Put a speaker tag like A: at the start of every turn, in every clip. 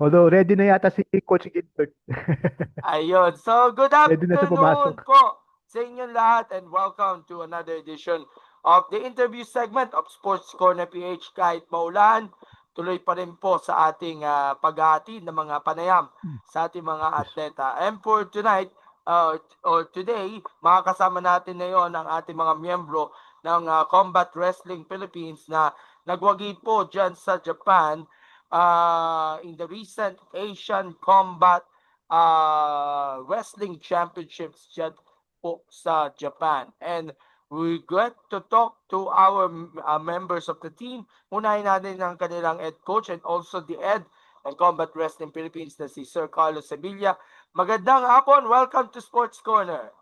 A: Although ready na yata si Coach Gilbert.
B: Ayun. So, good
A: Ready na siya pumasok.
B: afternoon po sa inyong lahat and welcome to another edition of the interview segment of Sports Corner PH. Kahit maulan, tuloy pa rin po sa ating paghahati ng mga panayam sa ating mga
A: Yes.
B: atleta. And for tonight, or today, makakasama natin ngayon ang ating mga miyembro ng Combat Wrestling Philippines na nagwagi po dyan sa Japan in the recent Asian Combat Wrestling Championships dyan po sa Japan. And we get to talk to our members of the team. Unahin natin ang kanilang head coach and also the head ng Combat Wrestling Philippines na si Sir Carlos Sevilla. Magandang hapon. Welcome to Sports Corner.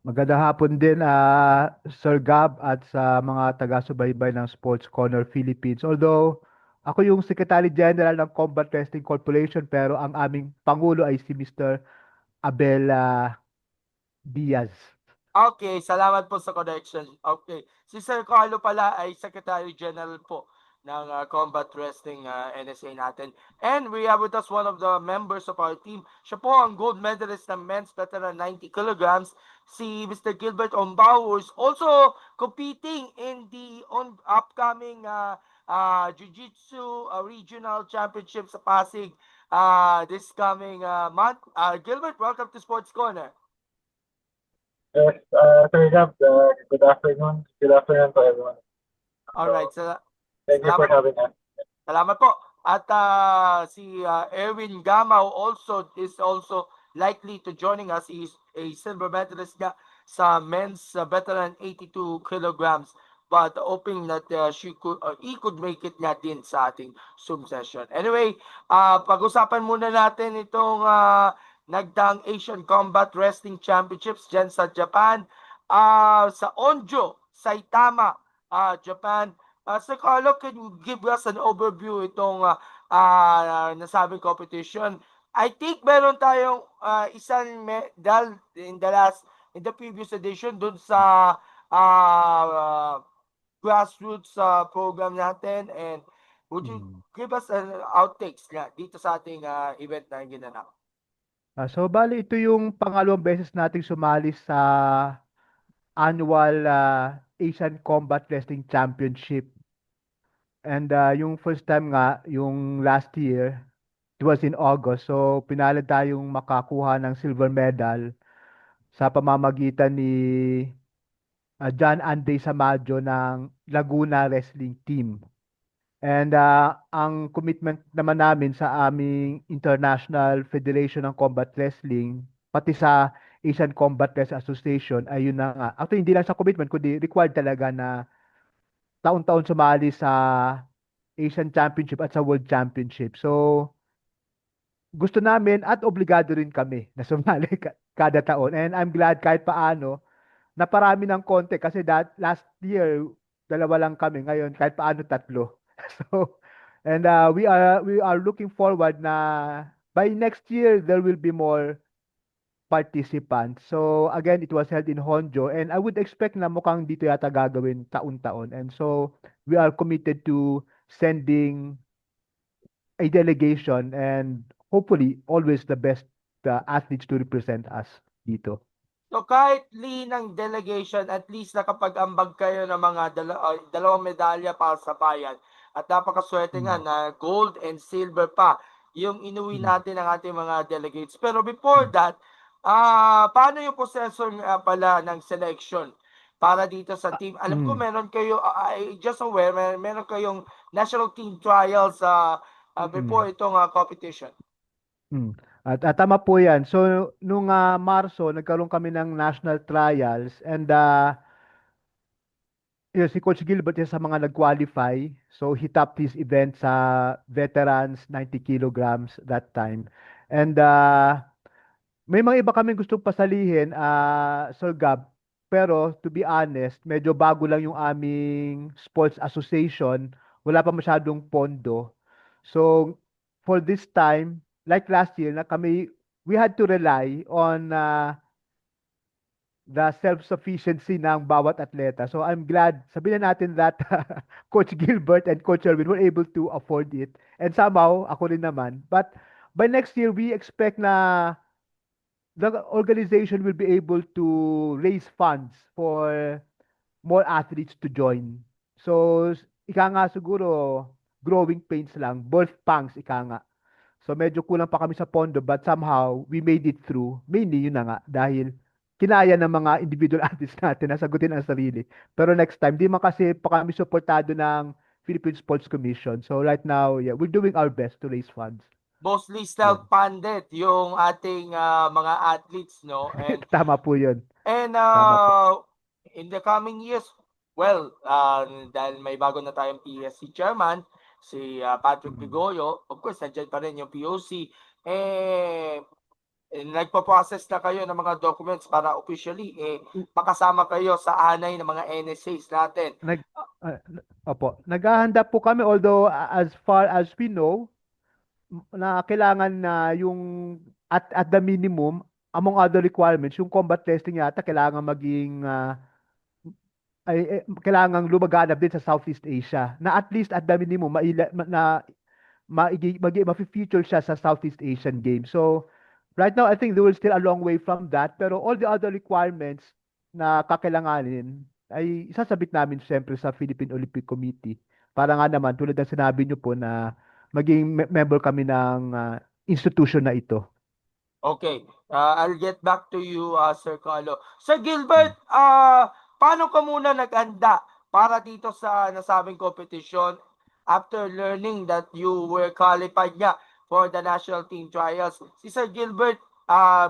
A: Magandang hapon din Sir Gab at sa mga taga-subaybay ng Sports Corner Philippines. Although ako yung Secretary General ng Combat Wrestling Corporation pero ang aming Pangulo ay si Mr. Abel Diaz.
B: Okay, salamat po sa connection. Okay. Si Sir Carlo pala ay Secretary General po ng Combat Wrestling NSA natin. And we have with us one of the members of our team. Siya po ang gold medalist ng men's veteran 90 kilograms, si Mr. Gilbert Ombao, who is also competing in the upcoming Jiu-Jitsu Regional Championship sa Pasig this coming month. Gilbert, welcome to Sports Corner.
C: Yes, Sir Gab, good afternoon. Good afternoon to everyone.
B: All right,
C: Thank you for
B: salamat.
C: having us.
B: Salamat po. At si Erwin Gamao also is also likely to joining us. He's a silver medalist nga sa men's veteran 82 kilograms, but hoping that he could make it nga din sa ating Zoom session. Anyway, pag-usapan muna natin itong nagdaang Asian Combat Wrestling Championships dyan sa Japan. Sa Onjo, Saitama, Japan. Sir Carlo, can you give us an overview itong nasabing competition? I think meron tayong isang medal in the previous edition dun sa grassroots program natin, and would you give us an outtakes nga dito sa ating event na ginanap?
A: So bali ito yung pangalawang beses nating sumali sa annual Asian Combat Wrestling Championship. And yung first time nga, yung last year, it was in August. So pinalad tayong makakuha ng silver medal sa pamamagitan ni John Andre Samajo ng Laguna Wrestling Team. And ang commitment naman namin sa aming International Federation ng Combat Wrestling, pati sa Asian Combat Wrestling Association, ay yun na nga. Actually, hindi lang sa commitment, kundi required talaga na taon-taon sumali sa Asian Championship at sa World Championship. So, gusto namin at obligado rin kami na sumali kada taon. And I'm glad kahit paano, naparami ng konti kasi last year, dalawa lang kami. Ngayon, kahit paano tatlo. So, and we are looking forward na by next year, there will be more participants. So, again, it was held in Honjo and I would expect na mukhang dito yata gagawin taon-taon. And so, we are committed to sending a delegation and hopefully always the best athletes to represent us dito.
B: So kahit ng delegation, at least nakapag-ambag kayo ng mga dalawang medalya para sa bayan. At napakaswerte nga na gold and silver pa yung inuwi natin ng ating mga delegates. Pero before that, paano yung proseso pala ng selection para dito sa team? Alam ko meron kayo, I just aware, meron kayong national team trials before itong competition.
A: At tama po yan. So, nung Marso, nagkaroon kami ng national trials and yun, si Coach Gilbert isa sa mga nag-qualify. So, he topped his event sa veterans 90 kilograms that time. And may mga iba kaming gustong pasalihin, Sir Gab. Pero, to be honest, medyo bago lang yung aming sports association. Wala pa masyadong pondo. So, for this time, like last year, we had to rely on the self-sufficiency ng bawat atleta. So I'm glad, sabihin na natin that Coach Gilbert and Coach Erwin were able to afford it. And somehow, ako rin naman. But by next year, we expect na the organization will be able to raise funds for more athletes to join. So, ika nga siguro, growing pains lang, birth pangs, ika nga. So, medyo kulang pa kami sa pondo, but somehow, we made it through. Mainly, yun na nga, dahil kinaya ng mga individual athletes natin na sagutin ang sarili. Pero next time, di man kasi pa kami supportado ng Philippine Sports Commission. So, right now, yeah, we're doing our best to raise funds.
B: Mostly
A: Yun.
B: self-funded yung ating mga athletes, no?
A: Tama po yun.
B: And
A: Tama po.
B: in the coming years, well, dahil may bago na tayong PSC chairman, si Patrick Bigoyo, of course, nandiyan pa rin yung POC, nagpo-process na kayo ng mga documents para officially makasama kayo sa anay ng mga NSAs natin.
A: Opo, naghahanda po kami, although as far as we know, na kailangan na yung at the minimum, among other requirements, yung combat testing yata kailangan maging kailangan lumaganap din sa Southeast Asia, na at least at the minimum ma-feature siya sa Southeast Asian Games. So right now I think there will still a long way from that, pero all the other requirements na kakailanganin ay isasabit namin siyempre sa Philippine Olympic Committee para nga naman tulad ng sinabi niyo po na maging member kami ng institution na ito.
B: Okay, I'll get back to you, Sir Carlo. Sir Gilbert, paano ka muna naghanda para dito sa nasabing competition after learning that you were qualified nga for the national team trials? Si Sir Gilbert,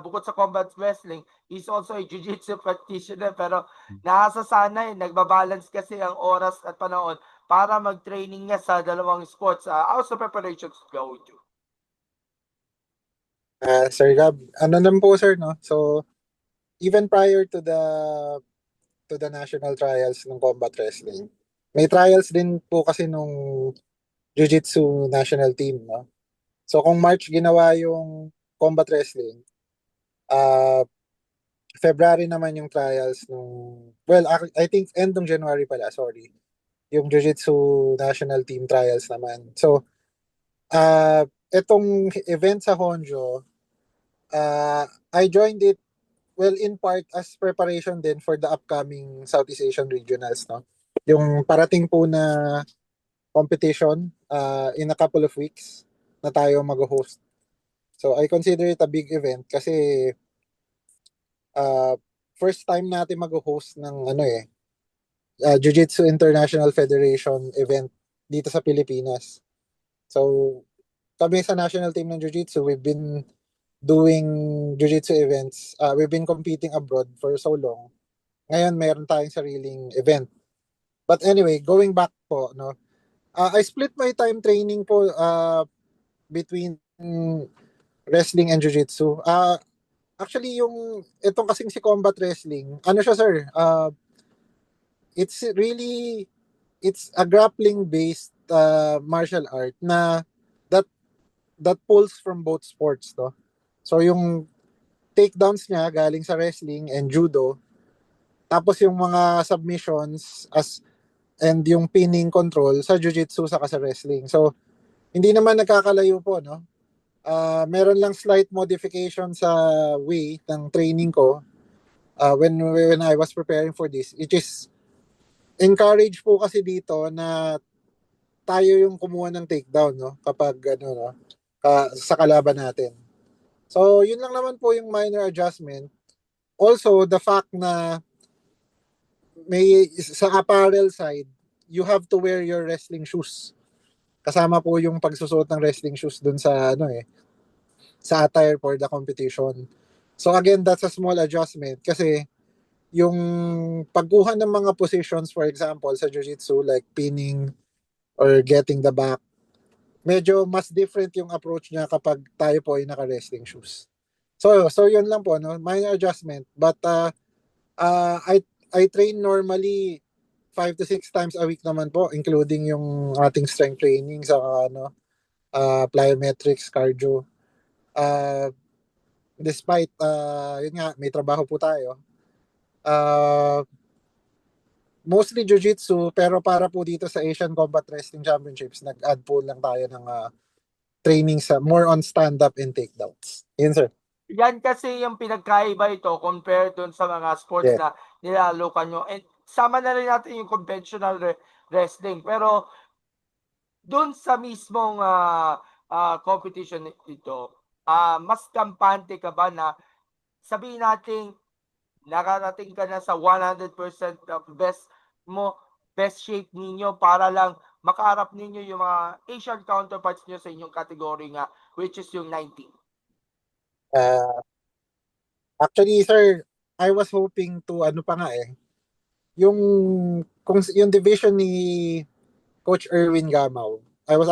B: bukod sa combat wrestling, is also a jiu-jitsu practitioner, pero nasasanay, nagbabalance kasi ang oras at panahon para mag-training niya sa dalawang sports. How's the preparations going to?
D: Sir Gab, ano naman po sir, no? So, even prior to the national trials ng combat wrestling, may trials din po kasi nung jiu-jitsu national team, no? So, kung March ginawa yung combat wrestling, February naman yung trials nung, well, I think end ng January pala, sorry. Yung jiu-jitsu national team trials naman. So, etong event sa Honjo, I joined it, well, in part as preparation din for the upcoming Southeast Asian Regionals, no? Yung parating po na competition in a couple of weeks na tayo mag-host. So, I consider it a big event kasi first time natin mag-host ng Jiu-Jitsu International Federation event dito sa Pilipinas. So, kami sa national team ng Jiu-Jitsu, we've been doing Jiu-Jitsu events. We've been competing abroad for so long. Ngayon, meron tayong sariling event. But anyway, going back po, no, I split my time training po between wrestling and Jiu-Jitsu. Actually, itong kasing si combat wrestling, ano siya sir, it's a grappling-based martial art na that pulls from both sports, no? So yung takedowns niya galing sa wrestling and judo, tapos yung mga submissions and yung pinning control sa jiu-jitsu saka sa wrestling. So hindi naman nagkakalayo po, no? Meron lang slight modification sa way ng training ko when I was preparing for this, which is encourage po kasi dito na tayo yung kumuha ng takedown, no, kapag sa kalaban natin. So yun lang naman po yung minor adjustment. Also the fact na may sa apparel side, you have to wear your wrestling shoes. Kasama po yung pagsusuot ng wrestling shoes dun sa sa attire for the competition. So again, that's a small adjustment kasi yung pagkuha ng mga positions, for example, sa jiu-jitsu, like pinning or getting the back, medyo mas different yung approach niya kapag tayo po ay naka-wrestling shoes. So yun lang po, no? Minor adjustment. But I train normally 5 to 6 times a week naman po, including yung ating strength training sa plyometrics, cardio. Despite yun nga, may trabaho po tayo. Uh, Mostly jiu-jitsu, pero para po dito sa Asian Combat Wrestling Championships, nag-add po lang tayo ng training sa more on stand-up and takedowns. Yun, sir.
B: Yan kasi yung pinagkaiba ito compared dun sa mga sports
D: Yeah.
B: na nilalukan nyo. And sama na rin natin yung conventional wrestling. Pero dun sa mismong competition ito, mas kampante ka ba na sabihin natin nakarating ka na sa 100% of best shape ninyo para lang makaharap ninyo yung mga Asian counterparts nyo sa inyong category nga, which is yung 19.
D: Uh, Actually, sir, I was hoping to ano pa nga yung kung yung division ni Coach Erwin Gamaw. That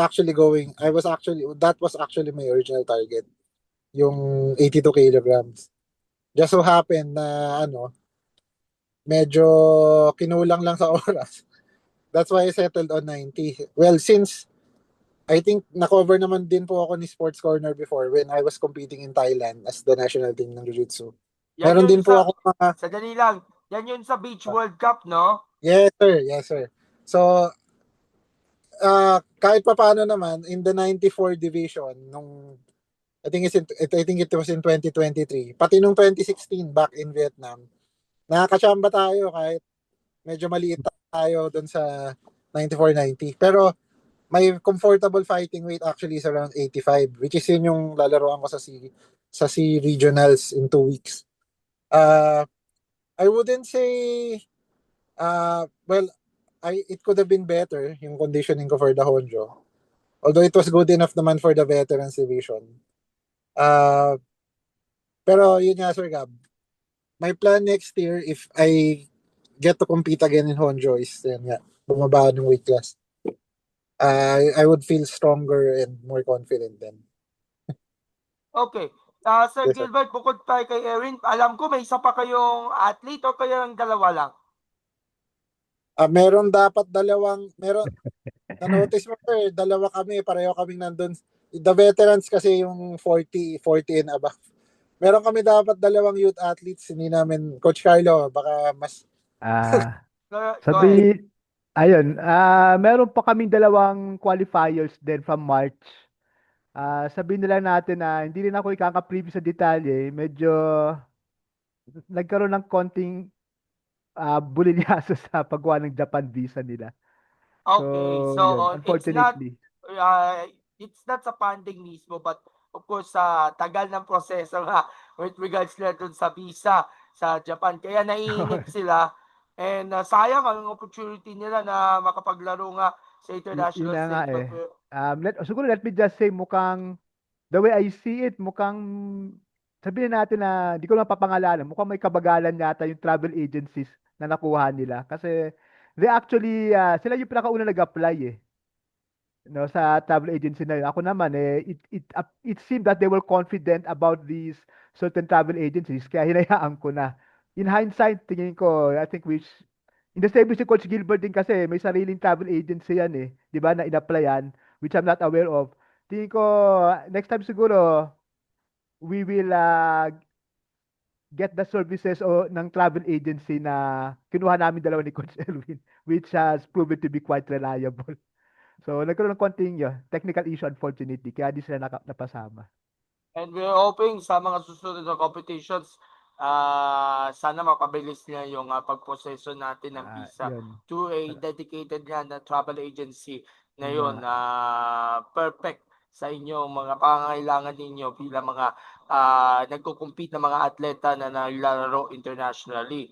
D: was actually my original target, yung 82 kilograms. Just so happened na medyo kinulang lang sa oras. That's why I settled on 90. Well, since I think na-cover naman din po ako ni Sports Corner before when I was competing in Thailand as the national team ng Jiu-Jitsu. Meron din po ako mga...
B: Sadali lang. Yan yun sa Beach World Cup, no?
D: Yes, sir. Yes, sir. So, kahit pa paano naman, in the 94 division, I think it was in 2023, pati nung 2016 back in Vietnam, nakakachamba tayo kahit medyo maliit tayo doon sa 94-90. Pero my comfortable fighting weight actually is around 85, which is yun yung lalaroan ko sa C regionals in 2 weeks. I wouldn't say well, it could have been better yung conditioning ko for the Honjo. Although it was good enough naman for the veterans division. Pero yun nga, Sir Gab, my plan next year, if I get to compete again in Honjo, is yun nga, bumaba ng weight class. I would feel stronger and more confident then.
B: Okay. Sir
D: Yes, sir.
B: Gilbert, bukod pa kay Erin, alam ko may isa pa kayong athlete o kayo ang dalawa lang?
D: Meron na-notice mo, sir, dalawa kami, pareho kaming nandun. The veterans kasi yung 40 and above. Meron kami dapat dalawang youth athletes, hindi namin, Coach Carlo, baka mas...
B: Go ahead.
A: Ayun, meron pa kaming dalawang qualifiers din from March. Sabihin nila natin na hindi rin ako ikaka-preview sa detalye, medyo nagkaroon ng konting bulilyaso sa paggawa ng Japan visa nila.
B: Okay,
A: So,
B: so
A: yun, unfortunately.
B: it's not sa funding mismo, but of course sa tagal ng proseso nga with regards na dun sa visa sa Japan. Kaya naiinip sila and sayang ang opportunity nila na makapaglaro nga sa
A: Yun
B: international
A: na nga
B: stage.
A: Siguro let me just say mukhang the way I see it, mukhang sabihin natin na di ko lang papangalanan, mukhang may kabagalan yata yung travel agencies na nakuha nila kasi they actually sila yung pinakauna nag-apply no, sa travel agency na yun. Ako naman it seemed that they were confident about these certain travel agencies kaya hinayaan ko na. In hindsight, tingin ko, I think in the same with si Coach Gilbert din kasi may sariling travel agency yan 'di ba, na in-applyan, which I'm not aware of. Tingin ko next time siguro we will get the services o ng travel agency na kinuha namin dalawa ni Coach Elwin, which has proven to be quite reliable. So, nagkaroon ng konting technical issue unfortunately, kaya di sila napasama.
B: And we're hoping sa mga susunod na competitions, sana mapabilis niya yung pagproseso natin ng visa
A: Yun.
B: to a dedicated nga na travel agency na yun,
A: Yeah.
B: perfect sa inyong mga pangangailangan ninyo bilang mga nagko-compete na mga atleta na naglalaro internationally.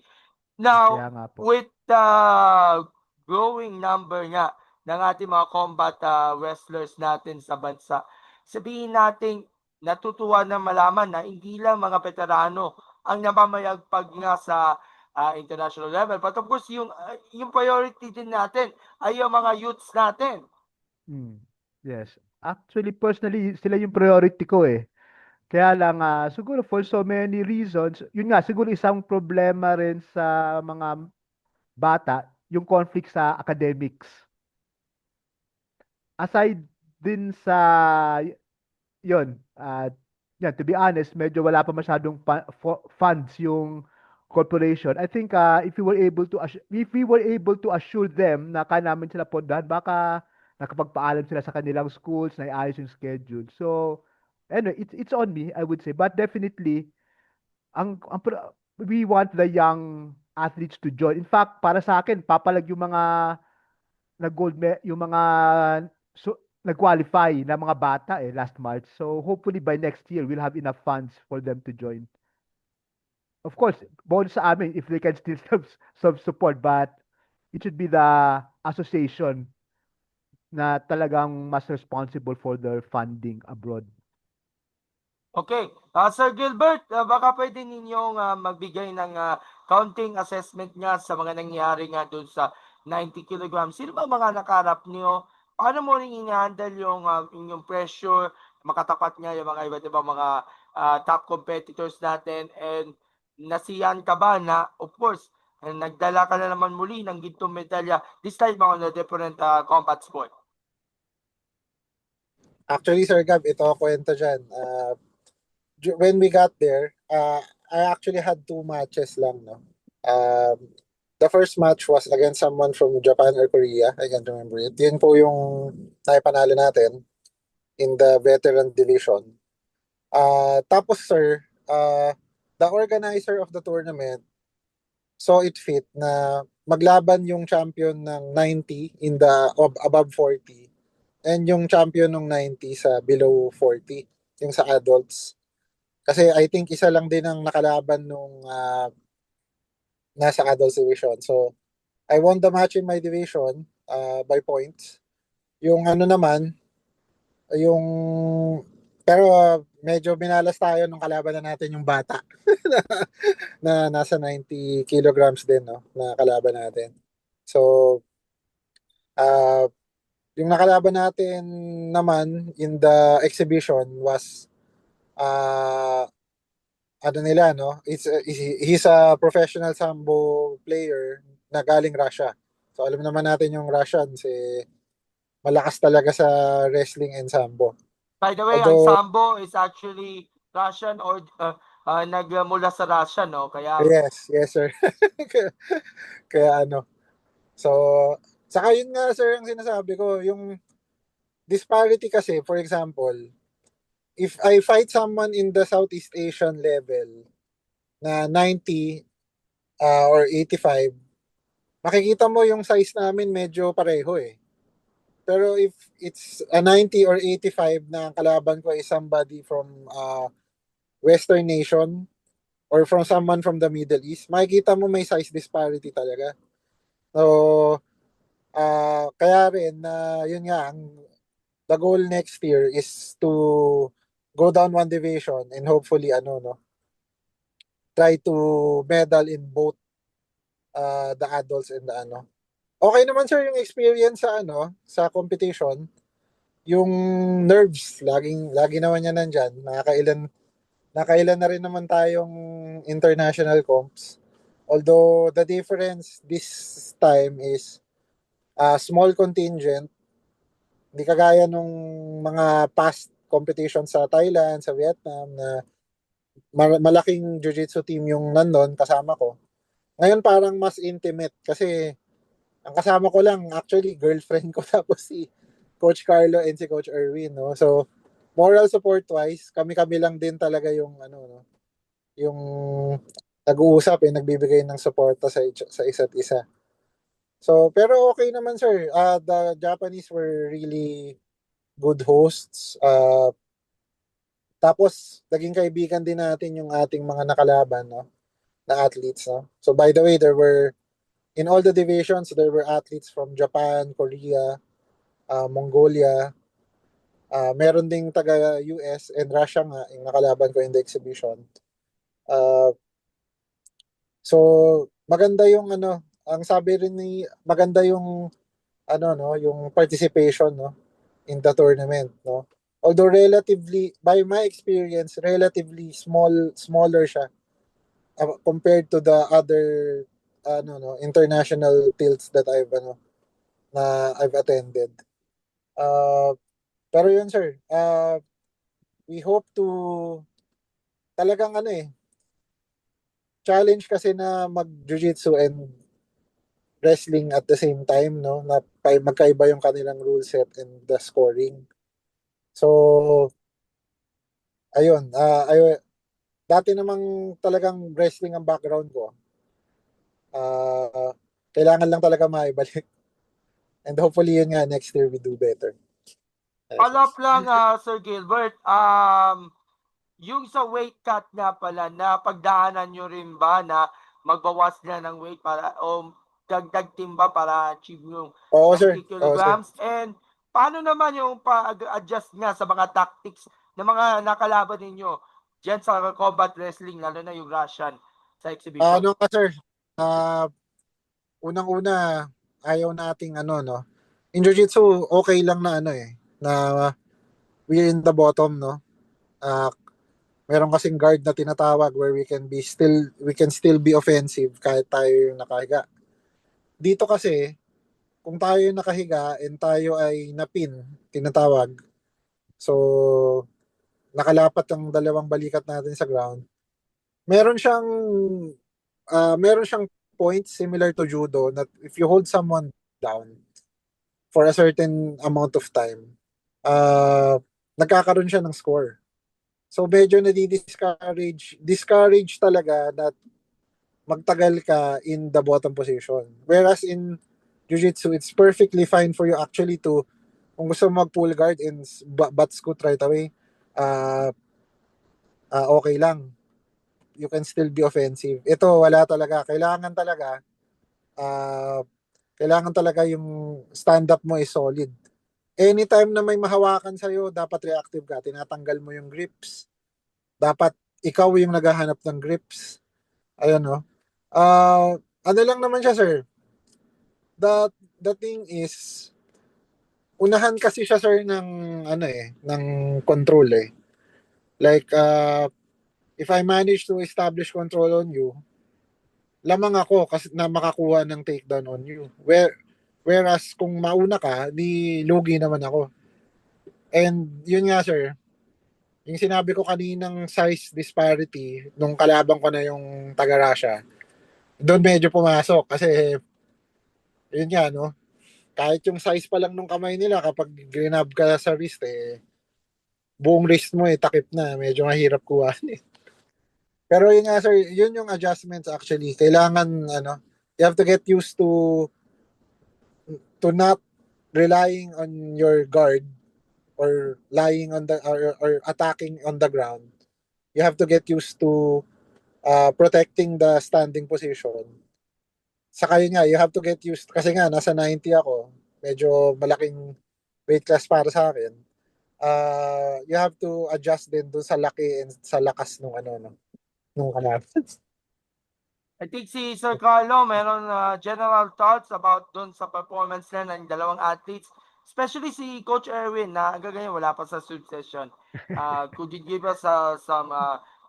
A: Kaya
B: Now,
A: nga po.
B: with the growing number nga ng ating mga combat wrestlers natin sa bansa, sabihin natin natutuwa na malaman na hindi lang mga veterano ang namamayagpag nga sa international level. But of course, yung priority din natin ay yung mga youths natin.
A: Yes. Actually, personally, sila yung priority ko Kaya lang, siguro for so many reasons, yun nga, siguro isang problema rin sa mga bata, yung conflict sa academics. Aside din sa, yun, yan, to be honest, medyo wala pa masyadong funds yung corporation. I think if we were able to assure them na kaya namin sila pondahan, baka nakapagpaalam sila sa kanilang schools, na iayos yung schedule. So, anyway, it's on me, I would say. But definitely, we want the young athletes to join. In fact, para sa akin, papalag yung mga yung mga nag-qualify na mga bata last March. So hopefully by next year, we'll have enough funds for them to join. Of course, bonus sa amin if they can still support, but it should be the association na talagang mas responsible for their funding abroad.
B: Okay. Sir Gilbert, baka pwede ninyong magbigay ng counting assessment nga sa mga nangyari nga doon sa 90 kilograms. Sino ba mga nakarap niyo? Paano mo rin i-handle yung inyong pressure? Makatapat nga yung mga iba't ibang mga top competitors natin, and nasiyan ka ba na, of course, nagdala ka na naman muli ng gintong medalya, this time on a different combat sport?
D: Actually, Sir Gab, ito ako kwento dyan. When we got there, I actually had 2 matches lang, no? The first match was against someone from Japan or Korea. I can't remember it. Yun po yung naipanalo natin in the veteran division. Tapos, sir, the organizer of the tournament saw it fit na maglaban yung champion ng 90 in the above 40 and yung champion ng 90 sa below 40, yung sa adults. Kasi I think isa lang din ang nakalaban nung nasa adults division. So, I won the match in my division by points. Yung ano naman, yung pero medyo binalas tayo nung kalaban na natin yung bata na nasa 90 kilograms din, no, na kalaban natin. So, yung nakalaban natin naman in the exhibition was ano nila, no? He's a professional sambo player na galing Russia. So alam naman natin yung Russians malakas talaga sa wrestling and sambo.
B: By the way, ang sambo is actually Russian or nagmula sa Russia, no? Kaya
D: yes, sir. kaya ano. So, saka yun nga, sir, ang sinasabi ko, yung disparity kasi, for example, if I fight someone in the Southeast Asian level na 90 or 85, makikita mo yung size namin medyo pareho eh. Pero if it's a 90 or 85 na ang kalaban ko is somebody from Western nation or from someone from the Middle East, makikita mo may size disparity talaga. So, kaya rin na yun nga, the goal next year is to go down 1 division and hopefully try to medal in both the adults and the Okay naman, sir, yung experience sa competition. Yung nerves, lagi naman yan nandyan. Nakailan na rin naman tayong international comps. Although the difference this time is small contingent. Hindi kagaya nung mga past competition sa Thailand, sa Vietnam na malaking jiu-jitsu team yung nandun kasama ko. Ngayon parang mas intimate kasi ang kasama ko lang actually girlfriend ko tapos si Coach Carlo and si Coach Erwin, no. So moral support wise, kami-kami lang din talaga yung yung nag-uusap nagbibigay ng suporta sa isa't isa. So pero okay naman, sir. The Japanese were really good hosts. Tapos naging kaibigan din natin yung ating mga nakalaban, no, na athletes, no. So by the way, there were in all the divisions, there were athletes from Japan, Korea, Mongolia. Meron ding taga US and Russia nga yung nakalaban ko in the exhibition. So maganda yung ang sabi rin maganda yung yung participation, no, in the tournament, no. Although relatively, by my experience, relatively smaller siya compared to the other international tilts that I've attended. Pero yun, sir, we hope to talagang challenge kasi na mag-jiu-jitsu and wrestling at the same time, no? Na magkaiba yung kanilang rule set and the scoring. So, ayun, dati namang talagang wrestling ang background ko. Kailangan lang talaga maibalik. And hopefully yun nga, next year we do better.
B: Follow up lang, Sir Gilbert. Yung sa weight cut nga pala, na pagdaanan nyo rin ba na magbawas na ng weight para o dagdag timba para achieve yung
D: Oo,
B: 90
D: sir. Oo, sir.
B: kilograms? And paano naman yung pag-adjust nga sa mga tactics ng mga nakalaban ninyo dyan sa combat wrestling, lalo na yung Russian sa exhibition?
D: Ano ka, sir? Unang-una, ayaw nating no? In Jiu-Jitsu, okay lang na na we're in the bottom, no? Meron kasing guard na tinatawag where we can still be offensive kahit tayo yung nakahiga. Dito kasi, kung tayo yung nakahiga and tayo ay napin, tinatawag. So, nakalapat ang dalawang balikat natin sa ground. Meron siyang points similar to judo that if you hold someone down for a certain amount of time, nagkakaroon siya ng score. So medyo discourage talaga that magtagal ka in the bottom position. Whereas in Jiu-Jitsu, it's perfectly fine for you actually to, kung gusto mo mag-pull guard and butt scoot right away, okay lang. You can still be offensive. Ito, wala talaga. Kailangan talaga yung stand-up mo is solid. Anytime na may mahawakan sa'yo, dapat reactive ka. Tinatanggal mo yung grips. Dapat ikaw yung naghahanap ng grips. Ayun, no? Ano lang naman siya, sir? The thing is, unahan kasi siya, sir, ng ng control eh. Like, if I manage to establish control on you, lamang ako kasi na makakuha ng takedown on you. Whereas kung mauna ka, di lugi naman ako. And yun nga, sir, yung sinabi ko kaninang size disparity nung kalabang ko na yung taga-Russia, doon medyo pumasok kasi yun nga, no? Kahit yung size pa lang nung kamay nila, kapag grinab ka sa wrist, buong wrist mo takip na. Medyo mahirap kuhanin. Pero yun nga, sir, yun yung adjustments actually. Kailangan, you have to get used to not relying on your guard or lying on or attacking on the ground. You have to get used to protecting the standing position. Saka yun nga, you have to get used, kasi nga, nasa 90 ako, medyo malaking weight class para sa akin. You have to adjust din dun sa laki and sa lakas nung nung kalaban.
B: I think si Sir Carlo meron general thoughts about dun sa performance na ng dalawang athletes. Especially si Coach Erwin na hanggang ngayon wala pa sa sub session. Could you give us some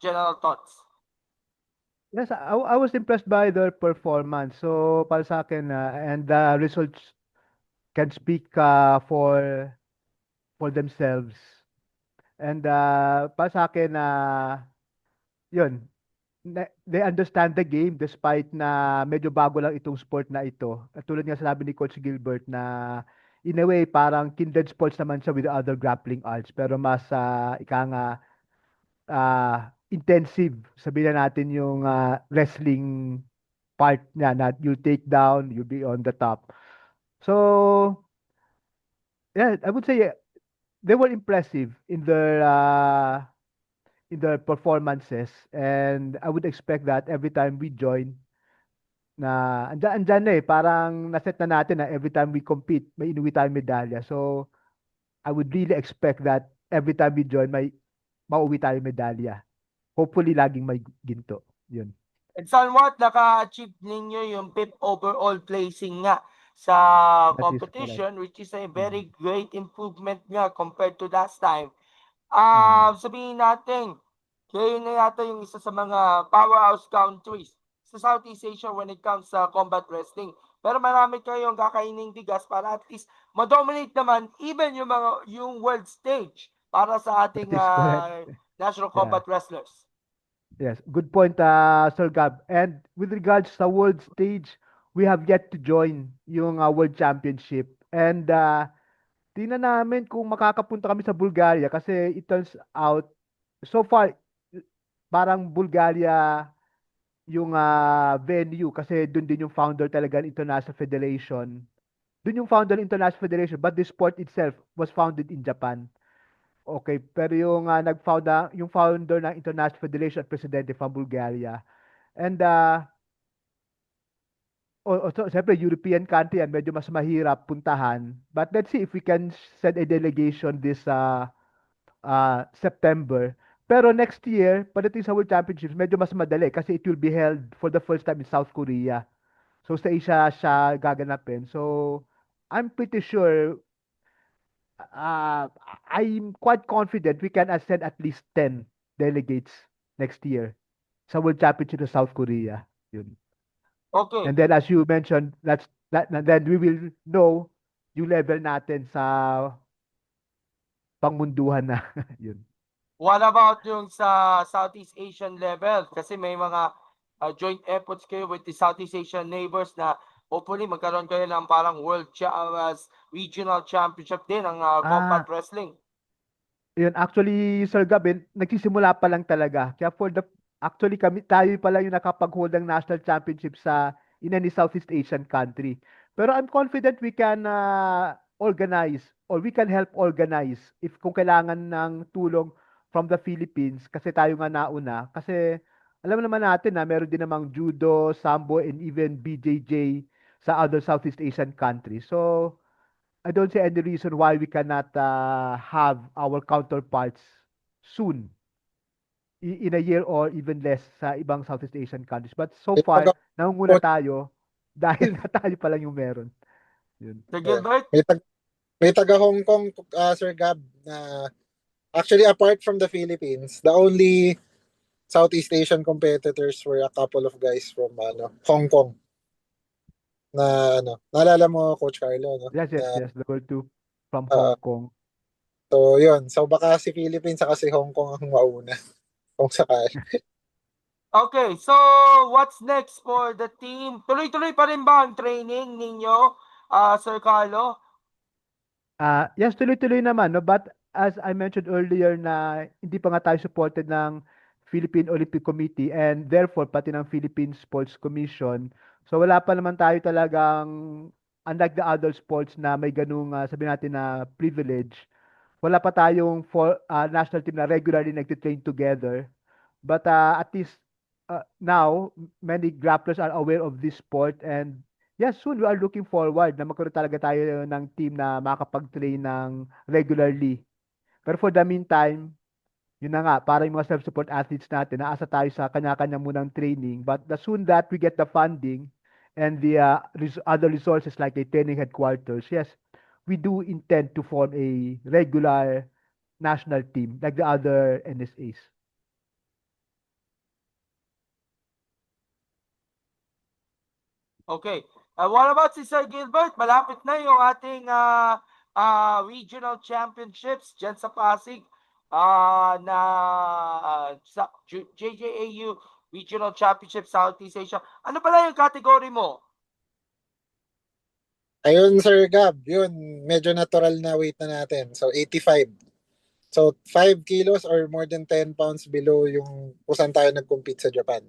B: general thoughts?
A: Yes, I was impressed by their performance. So, para sa akin, and the results can speak for themselves. And para sa akin, yun, they understand the game despite na medyo bago lang itong sport na ito. At tulad nga sinabi ni Coach Gilbert na in a way, parang kindred sports naman siya with the other grappling arts. Pero mas, ika nga, intensive. Sabihin na natin yung wrestling part niya na you take down, you be on the top. So, yeah, I would say they were impressive in their performances, and I would expect that every time we join na andyan na parang naset na natin na every time we compete, may inuwi tayong medalya. So, I would really expect that every time we join, may mauwi tayong medalya. Hopefully, laging may ginto. Yun.
B: And somewhat naka-achieve ninyo yung 5th overall placing nga sa
A: That is
B: competition, which is a very great improvement nga compared to last time. Sabihin natin, kayo na yata yung isa sa mga powerhouse countries sa Southeast Asia when it comes sa combat wrestling. Pero marami kayong kakaining bigas para at least ma-dominate naman even yung world stage para sa ating
A: That is correct.
B: national
A: Yeah.
B: combat wrestlers.
A: Yes, good point, Sir Gab. And with regards sa world stage, we have yet to join yung World Championship. And tingnan namin kung makakapunta kami sa Bulgaria kasi it turns out, so far, parang Bulgaria yung venue kasi doon din yung founder talaga ng International Federation. Doon yung founder ng International Federation, but the sport itself was founded in Japan. Okay, pero yung yung founder ng International Federation at presidente from Bulgaria. And so, siyempre, European country yan, medyo mas mahirap puntahan. But let's see if we can send a delegation this September. Pero next year, pagdating sa World Championships, medyo mas madali kasi it will be held for the first time in South Korea. So sa Asia siya gaganapin. So I'm pretty sure, uh, I'm quite confident we can ascend at least 10 delegates next year sa World Championship sa South Korea. Yun.
B: Okay.
A: And then as you mentioned, and then we will know yung level natin sa pangmunduhan na. Yun.
B: What about yung sa Southeast Asian level? Kasi may mga joint efforts kayo with the Southeast Asian neighbors na hopefully magkaroon kayo ng parang regional championship din ng combat wrestling.
A: Yun, actually, Sir Gabin, nagsisimula pa lang talaga. Kaya actually tayo pa lang yung nakapag-hold ng national championship sa in any Southeast Asian country. Pero I'm confident we can organize or we can help organize if kung kailangan ng tulong from the Philippines kasi tayo nga nauna. Kasi alam naman natin na meron din namang judo, sambo, and even BJJ sa other Southeast Asian countries. So, I don't see any reason why we cannot have our counterparts soon in a year or even less sa ibang Southeast Asian countries. But so
D: May
A: far,
D: taga,
A: nangunguna tayo dahil na tayo pa lang yung meron. Yun.
B: Sir Gilbert?
D: may taga Hong Kong, Sir Gab, na actually apart from the Philippines, the only Southeast Asian competitors were a couple of guys from Hong Kong. Na naalala mo Coach Carlo, no?
A: Yes. The World 2 from
D: Uh,
A: Hong Kong.
D: So, yun. So, baka si Philippines saka si Hong Kong ang mauna. Kung sakali.
B: Okay, so what's next for the team? Tuloy-tuloy pa rin ba ang training ninyo, Sir Carlo?
A: Yes, tuloy-tuloy naman, no? But as I mentioned earlier na hindi pa nga tayo supported ng Philippine Olympic Committee and therefore pati ng Philippine Sports Commission. So wala pa naman tayo talagang, unlike the other sports na may ganung sabihin natin na privilege, wala pa tayong national team na regularly nagtitrain together. But at least now, many grapplers are aware of this sport and yes, soon we are looking forward na magkaroon talaga tayo ng team na makapag-train ng regularly. Pero for the meantime, yun na nga, para yung mga self-support athletes natin, naasa tayo sa kanya-kanya munang training. But as soon that we get the funding and the other resources like a training headquarters, yes, we do intend to form a regular national team like the other NSAs.
B: Okay. What about si Sir Gilbert? Malapit na yung ating regional championships dyan sa Pasig na sa JJAU Regional Championship Southeast Asia. Ano pala yung category mo?
D: Ayun, Sir Gab. Yun, medyo natural na weight na natin. So, 85. So, 5 kilos or more than 10 pounds below yung kung saan tayo nag-compete sa Japan.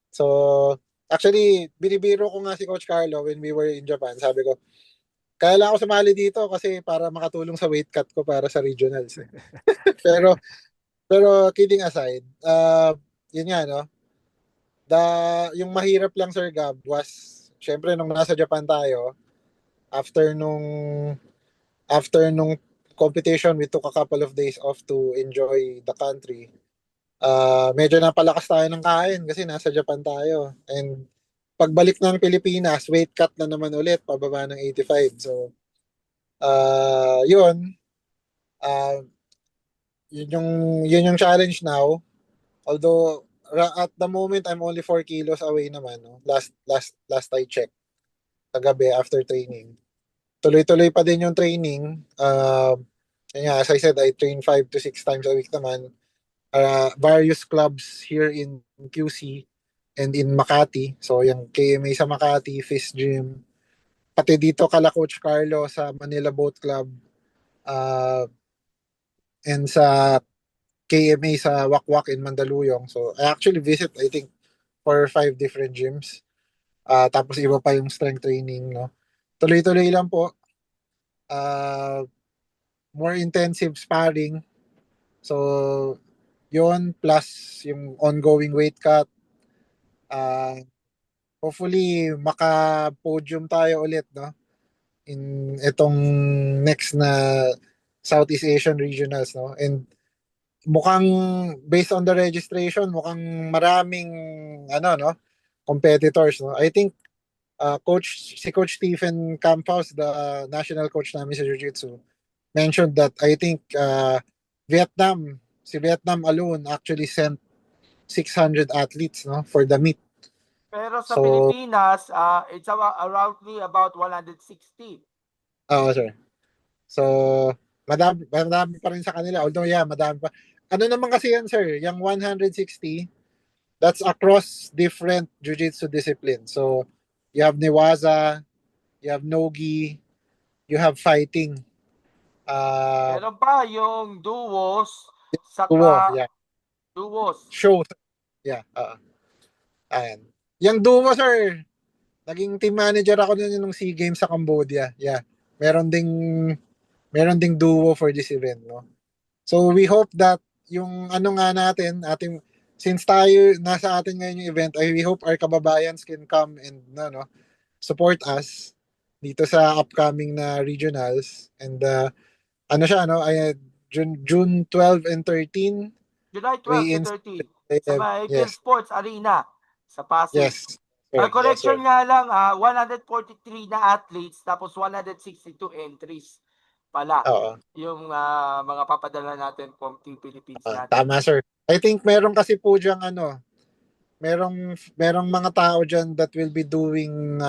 D: So, actually, binibiro ko nga si Coach Carlo when we were in Japan. Sabi ko, kaya lang ako sumali dito kasi para makatulong sa weight cut ko para sa regionals. pero, pero kidding aside, yun nga, no? Yung mahirap lang, Sir Gab, was, syempre, nung nasa Japan tayo, after nung competition, we took a couple of days off to enjoy the country. Medyo napalakas tayo ng kain kasi nasa Japan tayo. And pagbalik ng Pilipinas, weight cut na naman ulit, pababa ng 85. So, yun. Yun yung challenge now. Although, at the moment, I'm only 4 kilos away naman. No? Last I checked. Kagabi after training. Tuloy-tuloy pa din yung training. As I said, I train 5 to 6 times a week naman. various clubs here in QC and in Makati. So yung KMA sa Makati, Fist Gym, pati dito kala Coach Carlo sa Manila Boat Club, and sa KMA sa Wakwak in Mandaluyong. So I actually visit, I think, 4 or 5 different gyms. Tapos iba pa yung strength training, no? Tuloy-tuloy lang po. More intensive sparring. So, yon plus yung ongoing weight cut. Hopefully, maka-podium tayo ulit, no? In itong next na Southeast Asian Regionals, no? And mukhang, based on the registration, mukhang maraming, no? Competitors, no? I think, si Coach Stephen Campos, the national coach namin sa Jiu-Jitsu, mentioned that I think si Vietnam alone actually sent 600 athletes, no, for the meet.
B: Pero sa
D: So,
B: Pilipinas, it's aroundly about 160.
D: sir. So, madami pa rin sa kanila. Although, yeah, madami pa. Ano naman kasi yan, sir? Yung 160, that's across different jiu-jitsu disciplines. So, you have Newaza, you have Nogi, you have fighting.
B: Meron pa yung duos,
D: Duo, yeah.
B: duos.
D: Show. Yeah. Ayan. Yung duo, sir, naging team manager ako nung SEA Games sa Cambodia. Yeah. Meron ding duo for this event, no? So we hope that yung natin, since tayo nasa atin ngayon yung event, we hope our kababayans can come and support us dito sa upcoming na regionals. And June 12 and 13,
B: July 12 to
D: weigh-ins,
B: 13 sa Phil
D: yes.
B: Sports Arena sa Pasig.
D: Yes. Sir.
B: Correction
D: Yes,
B: nga lang, 143 na athletes tapos 162 entries pala.
D: Oo.
B: Yung mga papadala natin from Team Philippines natin.
D: Tama, sir. I think meron kasi po diyang merong mga tao dyan that will be doing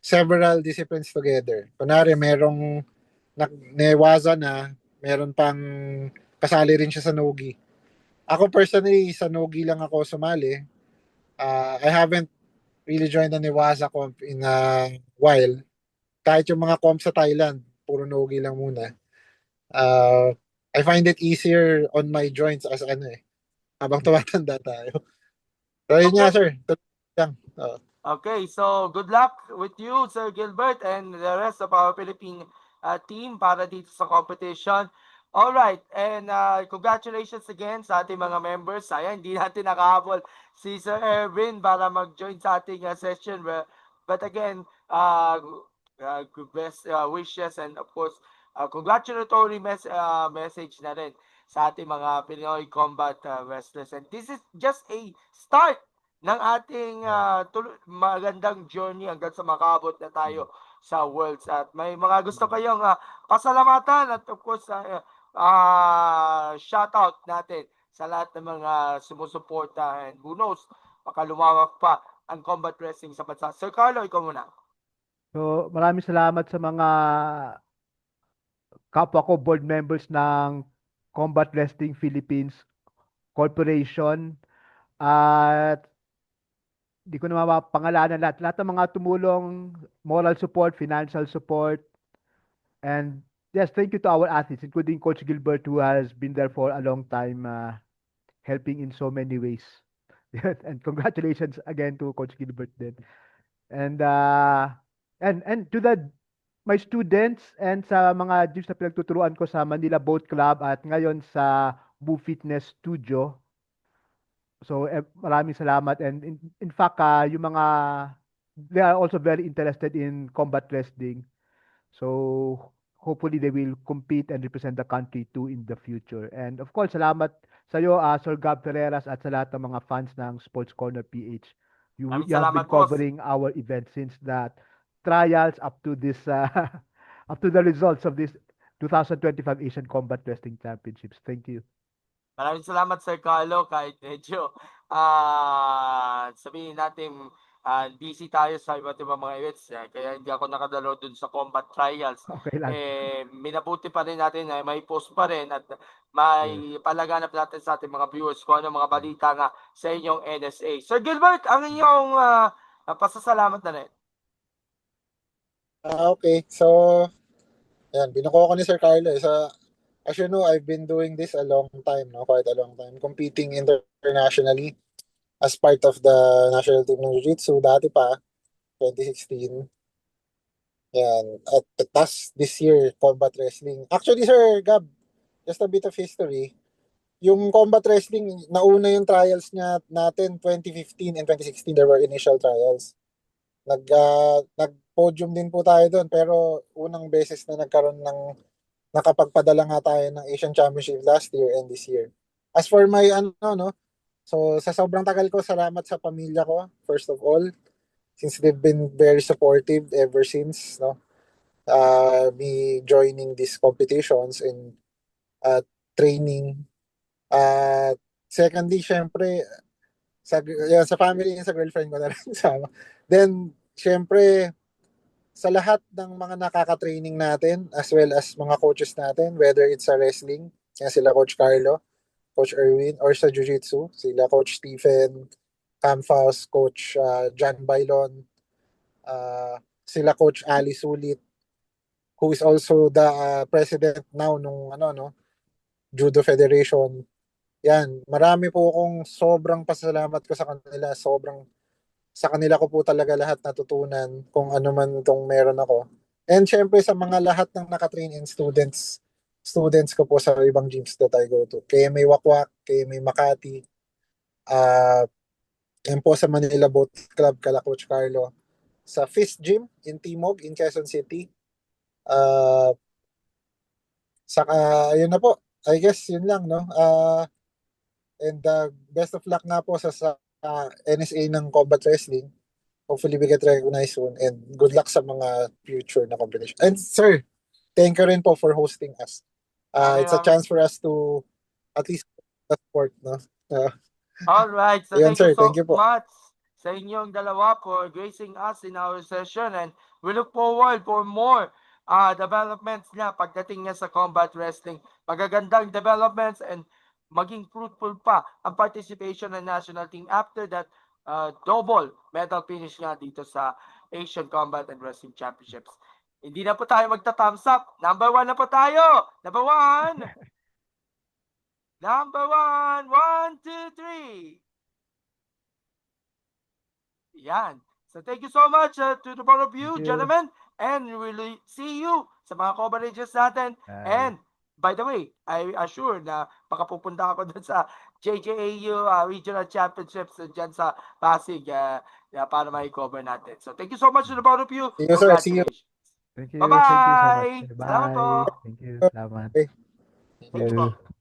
D: several disciplines together. Kunwari, merong Newaza na, meron pang kasali rin siya sa Nogi. Ako personally, sa Nogi lang ako sumali. I haven't really joined the Newaza comp in a while. Kahit yung mga comp sa Thailand, puro Nogi lang muna. I find it easier on my joints as habang tumatanda tayo. So, yun nga, sir.
B: Okay, so good luck with you, Sir Gilbert, and the rest of our Philippine team para dito sa competition. All right, and congratulations again sa ating mga members. Sayang, hindi natin nakahabol si Sir Erwin para mag-join sa ating session. But again, best wishes and of course, congratulatory message na rin sa ating mga Pinoy combat wrestlers. And this is just a start ng ating magandang journey hanggang sa makabot na tayo sa Worlds. At may mga gusto kayong pasalamatan at of course shout out natin sa lahat ng mga sumusuporta, and who knows, baka lumawak pa ang combat wrestling sa bansa. Sir Carlo, ikaw muna.
A: So, maraming salamat sa mga kapwa ko board members ng Combat Wrestling Philippines Corporation. At di ko na mapangalanan lahat ng mga tumulong, moral support, financial support. And yes, thank you to our athletes, including Coach Gilbert, who has been there for a long time, helping in so many ways. And congratulations again to Coach Gilbert then. And to my students and sa mga gyms na pinagtuturuan ko sa Manila Boat Club at ngayon sa Boo Fitness Studio. So maraming salamat, and in fact yung mga they are also very interested in combat wrestling. So hopefully they will compete and represent the country too in the future. And of course, salamat sa iyo, Sir Gab Ferreras, at sa lahat ng mga fans ng Sports Corner PH. You have been covering our event since that trials up to this up to the results of this 2025 Asian Combat Wrestling Championships. Thank you.
B: Maraming salamat, Sir Carlo, kahit medyo sabihin natin busy tayo sa iba't ibang mga events, kaya hindi ako nakadalo dun sa combat trials.
A: Okay lang.
B: Minabuti pa rin natin na may post pa rin at may palaganap natin sa ating mga viewers kung ano mga balita nga sa inyong NSA. Sir Gilbert, ang inyong pasasalamat na rin.
D: Okay. So, ayan, binuko ko ni Sir Carlo. As you know, I've been doing this a long time, no? Quite a long time. Competing internationally as part of the national team ng Jiu-Jitsu. Dati pa, 2016. Yan. At tas this year, combat wrestling. Actually, Sir Gab, just a bit of history. Yung combat wrestling, nauna yung trials niya natin 2015 and 2016. There were initial trials. Nag-podium din po tayo doon, pero unang beses na nagkaroon ng nakapagpadala nga tayo ng Asian Championship last year and this year. As for my no, so sa sobrang tagal ko, salamat sa pamilya ko, first of all, since they've been very supportive ever since, no, me joining these competitions and training. Secondly, syempre, sa family and sa girlfriend ko na rin sama. Then, syempre, sa lahat ng mga nakaka-training natin, as well as mga coaches natin, whether it's sa wrestling, kaya sila Coach Carlo, Coach Erwin, or sa Jiu-Jitsu, sila Coach Stephen, Cam Faust, Coach John Bailon, sila Coach Ali Sulit, who is also the president now nung Judo Federation. Yan, marami po akong sobrang pasalamat ko sa kanila, sa kanila ko po talaga lahat natutunan kung ano man itong meron ako. And syempre sa mga lahat ng nakatrain in students ko po sa ibang gyms that I go to. KMA Wakwak, KMA Makati, and po sa Manila Boat Club, kala Coach Carlo. Sa Fist Gym in Timog, in Quezon City. Saka, yun na po. I guess yun lang, no? And best of luck nga po sa NSA ng Combat Wrestling. Hopefully we get recognized soon, and good luck sa mga future na competition. And sir, thank you rin po for hosting us. It's a chance for us to at least support, no?
B: All right, so
D: Ayan,
B: thank you
D: sir.
B: so
D: Thank you po.
B: much sa inyong dalawa for gracing us in our session, and we look forward for more developments niya pagdating niya sa combat wrestling. Magagandang developments and maging fruitful pa ang participation ng national team after that double medal finish nga dito sa Asian Combat and Wrestling Championships. Hindi na po tayo magta-thumbs up. Number 1 na po tayo. Number 1. Number 1. 1, 2, 3. Yan. So thank you so much to the both of you, gentlemen. And we'll see you sa mga coverages natin. And by the way, I assure na makapupunta ako dun sa JJAU Regional Championships dyan sa Pasig para mai-cover natin. So thank you so much to the both of you.
D: See you, sir. See you.
A: Thank you.
B: Bye-bye.
A: Thank you so much.
B: Salamat po.
A: Thank you. Salamat.
D: Okay.
A: Thank you.